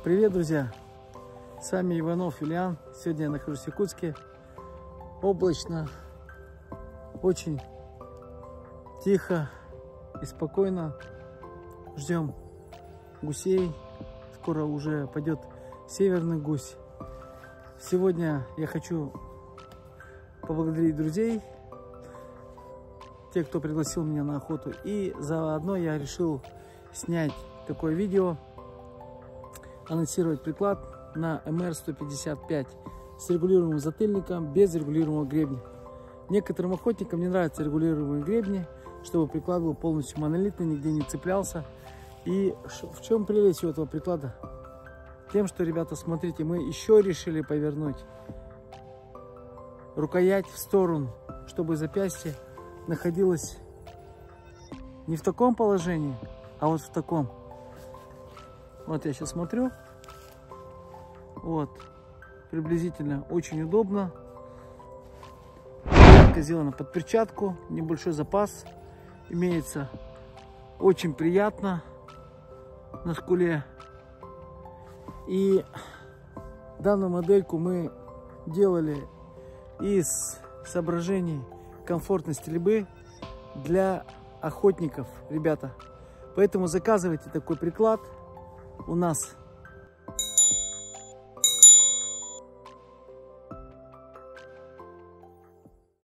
Привет, друзья! С вами Иванов Юлиан. Сегодня я нахожусь в Якутске. Облачно, очень тихо и спокойно. Ждем гусей. Скоро уже пойдет северный гусь. Сегодня я хочу поблагодарить друзей, тех, кто пригласил меня на охоту. И заодно я решил снять такое видео, анонсировать приклад на МР-155 с регулируемым затыльником, без регулируемого гребня. Некоторым охотникам не нравятся регулируемые гребни, чтобы приклад был полностью монолитный, нигде не цеплялся. И в чем прелесть у этого приклада? Тем, что, ребята, смотрите, мы еще решили повернуть рукоять в сторону, чтобы запястье находилось не в таком положении, а вот в таком. Вот я сейчас смотрю. Вот. Приблизительно очень удобно. Сделано под перчатку. Небольшой запас имеется. Очень приятно на скуле. И данную модельку мы делали из соображений комфортной стрельбы для охотников, ребята. Поэтому заказывайте такой приклад у нас